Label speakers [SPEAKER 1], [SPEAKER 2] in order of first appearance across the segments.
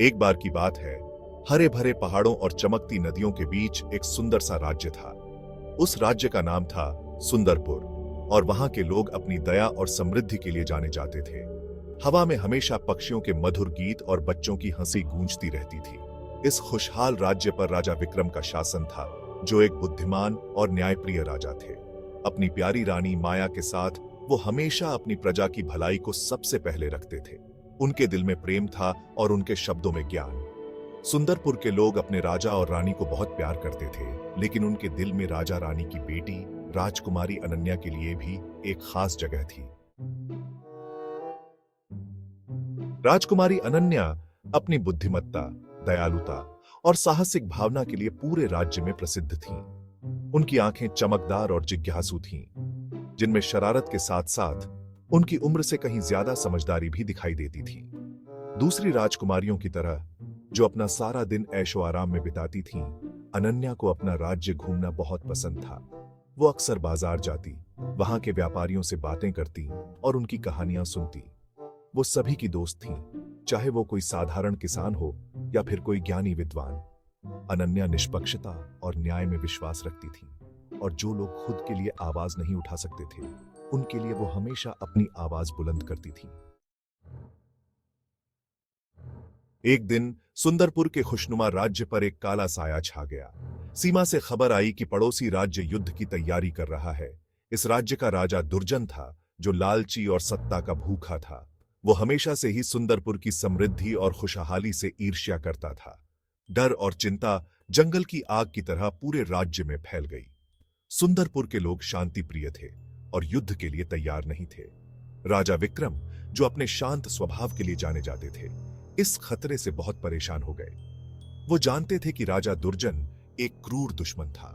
[SPEAKER 1] एक बार की बात है, हरे भरे पहाड़ों और चमकती नदियों के बीच एक सुंदर सा राज्य था। उस राज्य का नाम था सुंदरपुर और वहां के लोग अपनी दया और समृद्धि के लिए जाने जाते थे। हवा में हमेशा पक्षियों के मधुर गीत और बच्चों की हंसी गूंजती रहती थी। इस खुशहाल राज्य पर राजा विक्रम का शासन था, जो एक बुद्धिमान और न्यायप्रिय राजा थे। अपनी प्यारी रानी माया के साथ वो हमेशा अपनी प्रजा की भलाई को सबसे पहले रखते थे। उनके दिल में प्रेम था और उनके शब्दों में ज्ञान। सुंदरपुर के लोग अपने राजा और रानी को बहुत प्यार करते थे, लेकिन उनके दिल में राजा रानी की बेटी राजकुमारी अनन्या के लिए भी एक खास जगह थी। राजकुमारी अनन्या अपनी बुद्धिमत्ता, दयालुता और साहसिक भावना के लिए पूरे राज्य में प्रसिद्ध थीं। उनकी आंखें चमकदार और जिज्ञासु थीं, जिनमें शरारत के साथ साथ उनकी उम्र से कहीं ज्यादा समझदारी भी दिखाई देती थी। दूसरी राजकुमारियों की तरह जो अपना सारा दिन ऐशो आराम में बिताती थीं, अनन्या को अपना राज्य घूमना बहुत पसंद था। वो अक्सर बाजार जाती, वहां के व्यापारियों से बातें करती और उनकी कहानियां सुनती। वो सभी की दोस्त थीं, चाहे वो कोई साधारण किसान हो या फिर कोई ज्ञानी विद्वान। अनन्या निष्पक्षता और न्याय में विश्वास रखती थी और जो लोग खुद के लिए आवाज नहीं उठा सकते थे, उनके लिए वो हमेशा अपनी आवाज बुलंद करती थी। एक दिन सुंदरपुर के खुशनुमा राज्य पर एक काला साया छा गया। सीमा से खबर आई कि पड़ोसी राज्य युद्ध की तैयारी कर रहा है। इस राज्य का राजा दुर्जन था, जो लालची और सत्ता का भूखा था। वो हमेशा से ही सुंदरपुर की समृद्धि और खुशहाली से ईर्ष्या करता था। डर और चिंता जंगल की आग की तरह पूरे राज्य में फैल गई। सुंदरपुर के लोग शांति प्रिय थे और युद्ध के लिए तैयार नहीं थे। राजा विक्रम, जो अपने शांत स्वभाव के लिए जाने जाते थे, इस खतरे से बहुत परेशान हो गए। वो जानते थे कि राजा दुर्जन एक क्रूर दुश्मन था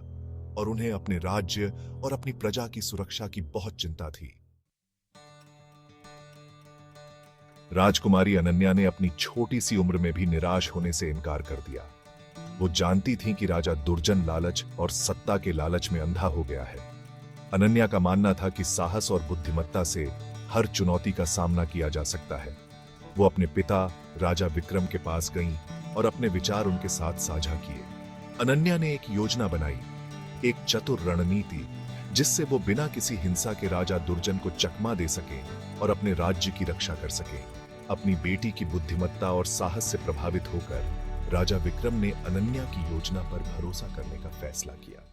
[SPEAKER 1] और उन्हें अपने राज्य और अपनी प्रजा की सुरक्षा की बहुत चिंता थी। राजकुमारी अनन्या ने अपनी छोटी सी उम्र में भी निराश होने से इनकार कर दिया। वो जानती थी कि राजा दुर्जन लालच और सत्ता के लालच में अंधा हो गया है। अनन्या का मानना था कि साहस और बुद्धिमत्ता से हर चुनौती का सामना किया जा सकता है। वो अपने पिता राजा विक्रम के पास गईं और अपने विचार उनके साथ साझा किए। अनन्या ने एक योजना बनाई, एक चतुर रणनीति, जिससे वो बिना किसी हिंसा के राजा दुर्जन को चकमा दे सके और अपने राज्य की रक्षा कर सके। अपनी बेटी की बुद्धिमत्ता और साहस से प्रभावित होकर राजा विक्रम ने अनन्या की योजना पर भरोसा करने का फैसला किया।